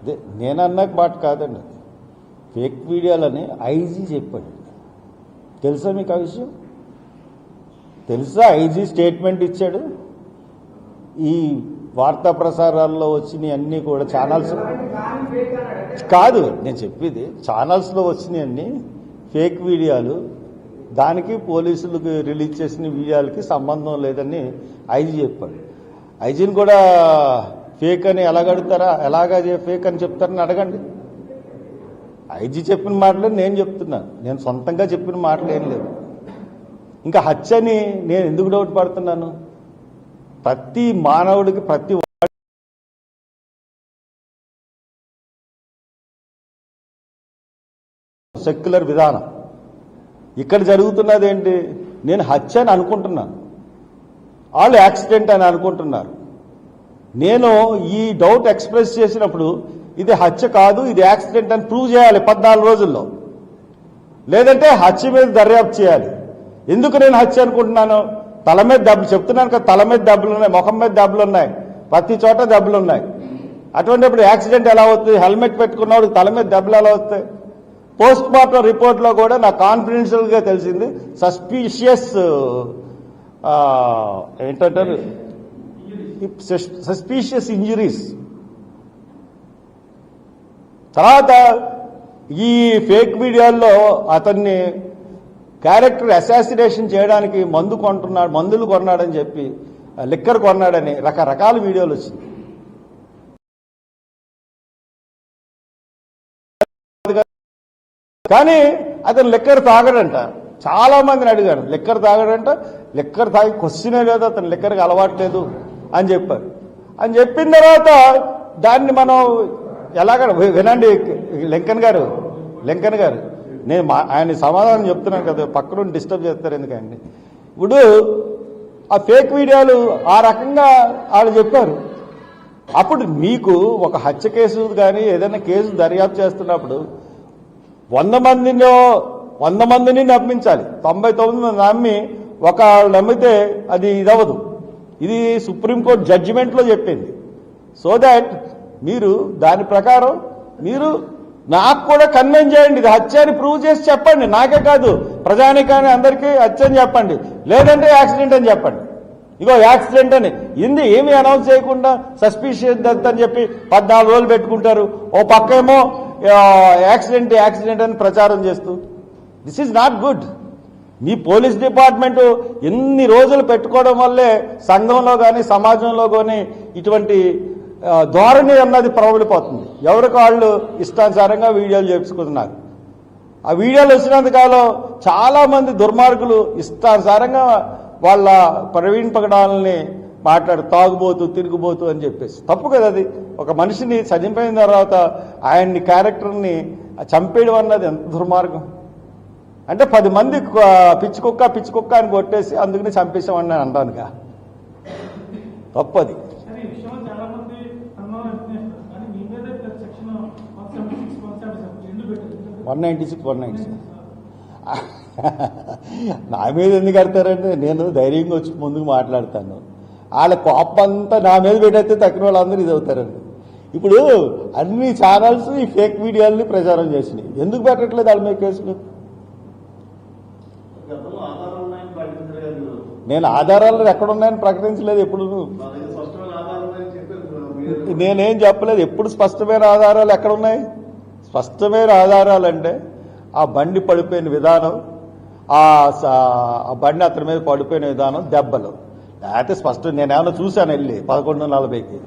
అదే నేను అన్నాక మాట కాదండి, ఫేక్ వీడియోలని ఐజీ చెప్పాడు. తెలుసా మీకు ఆ విషయం? తెలుసా? ఐజీ స్టేట్మెంట్ ఇచ్చాడు. ఈ వార్తా ప్రసారాల్లో వచ్చినాయి అన్నీ కూడా ఛానల్స్ కాదు, నేను చెప్పేది ఛానల్స్లో వచ్చినాయి అన్నీ ఫేక్ వీడియోలు, దానికి పోలీసులకు రిలీజ్ చేసిన వీడియోలకి సంబంధం లేదని ఐజీ చెప్పాడు. ఐజీని కూడా ఫేక్ అని ఎలాగడుగుతారా, ఎలాగా ఫేక్ అని చెప్తారని అడగండి. ఐజీ చెప్పిన మాటలు నేను చెప్తున్నా, నేను సొంతంగా చెప్పిన మాటలు ఏం లేవు. ఇంకా హత్యని నేను ఎందుకు డౌట్ పడుతున్నాను? ప్రతి మానవుడికి ప్రతి సెక్యులర్ విధానం. ఇక్కడ జరుగుతున్నది ఏంటి? నేను హత్య అని అనుకుంటున్నాను, వాళ్ళు యాక్సిడెంట్ అని అనుకుంటున్నారు. నేను ఈ డౌట్ ఎక్స్ప్రెస్ చేసినప్పుడు ఇది హత్య కాదు, ఇది యాక్సిడెంట్ అని ప్రూవ్ చేయాలి 14 రోజుల్లో, లేదంటే హత్య మీద దర్యాప్తు చేయాలి. ఎందుకు నేను హత్య అనుకుంటున్నాను? తల మీద దెబ్బలు, చెప్తున్నాను కదా, తల మీద దెబ్బలు ఉన్నాయి, ముఖం మీద దెబ్బలు ఉన్నాయి, ప్రతి చోట దెబ్బలు ఉన్నాయి. అటువంటిప్పుడు యాక్సిడెంట్ ఎలా అవుతుంది? హెల్మెట్ పెట్టుకున్నవాడు తల మీద దెబ్బలు ఎలా వస్తాయి? పోస్ట్ మార్టం రిపోర్ట్లో కూడా నాకు కాన్ఫిడెన్షియల్గా తెలిసింది సస్పీషియస్ ఏంటంటారు, సస్పీషియస్ ఇంజురీస్. తర్వాత ఈ ఫేక్ వీడియోల్లో అతన్ని క్యారెక్టర్ అసాసినేషన్ చేయడానికి మందులు కొన్నాడని చెప్పి, లిక్కర్ కొన్నాడని రకరకాల వీడియోలు వచ్చింది. కానీ అతను లిక్కర్ తాగడంట. చాలా మందిని అడిగాను, లిక్కర్ తాగడంట. లిక్కర్ తాగి క్వశ్చనే లేదు, అతను లిక్కర్కి అలవాట్లేదు అని చెప్పారు. అని చెప్పిన తర్వాత దాన్ని మనం ఎలాగ వినండి. లింకన్ గారు నేను ఆయన సమాధానం చెప్తున్నాను కదా, పక్కన డిస్టర్బ్ చేస్తారు ఎందుకండి. ఇప్పుడు ఆ ఫేక్ వీడియోలు ఆ రకంగా వాళ్ళు చెప్పారు. అప్పుడు మీకు ఒక హత్య కేసు కానీ ఏదైనా కేసు దర్యాప్తు చేస్తున్నప్పుడు 100 మందిని నమ్మించాలి. 99 మంది నమ్మి ఒక నమ్మితే అది ఇదవదు. ఇది సుప్రీంకోర్టు జడ్జిమెంట్లో చెప్పింది. సో దాట్ మీరు దాని ప్రకారం మీరు నాకు కూడా కన్విన్స్ చేయండి, ఇది హత్య అని ప్రూవ్ చేసి చెప్పండి. నాకే కాదు, ప్రజానికాన్ని అందరికీ హత్య అని చెప్పండి, లేదంటే యాక్సిడెంట్ అని చెప్పండి. ఇగో యాక్సిడెంట్ అని ఇంది ఏమీ అనౌన్స్ చేయకుండా సస్పిషియస్ డెత్ అని చెప్పి 14 రోజులు పెట్టుకుంటారు. ఓ పక్కేమో యాక్సిడెంట్ అని ప్రచారం చేస్తూ, this is not good. Me police department ఎన్ని రోజులు పెట్టుకోవడం వల్లే సంఘంలో కానీ సమాజంలో కానీ ఇటువంటి ధోరణి అన్నది ప్రబలిపోతుంది. ఎవరికి వాళ్ళు ఇష్టానుసారంగా వీడియోలు చేసుకుంటున్నారు. ఆ వీడియోలు వచ్చినంతకాలం చాలా మంది దుర్మార్గులు ఇష్టానుసారంగా వాళ్ళ ప్రవీణ్ పగడాలని తాగుబోతు తిరుగుబోతు అని చెప్పేసి. తప్పు కదా అది. ఒక మనిషిని చనిపోయిన తర్వాత ఆయన్ని క్యారెక్టర్ని చంపేయడం అన్నది ఎంత దుర్మార్గం. అంటే 10 మంది పిచ్చి కుక్క అని కొట్టేసి అందుకని చంపేసామని నేను అంటానుగా, తప్పది. 196 నా మీద ఎందుకు కడతారంటే నేను ధైర్యంగా వచ్చి ముందుకు మాట్లాడతాను. వాళ్ళ కోపంతా నా మీద పెట్టేస్తే తక్కిన వాళ్ళందరూ ఇది అవుతారండి. ఇప్పుడు అన్ని ఛానల్స్ ఈ ఫేక్ వీడియోల్ని ప్రచారం చేసినాయి. ఎందుకు పెట్టట్లేదు వాళ్ళ మీద కేసులు? నేను ఆధారాలు ఎక్కడున్నాయని ప్రకటించలేదు ఎప్పుడు. నేనేం చెప్పలేదు. ఎప్పుడు స్పష్టమైన ఆధారాలు ఎక్కడున్నాయి? స్పష్టమైన ఆధారాలంటే ఆ బండి పడిపోయిన విధానం, ఆ బండి అతని మీద పడిపోయిన విధానం, దెబ్బలు. లేకపోతే స్పష్టం నేనేమన్నా చూశాను వెళ్ళి 11:40కి.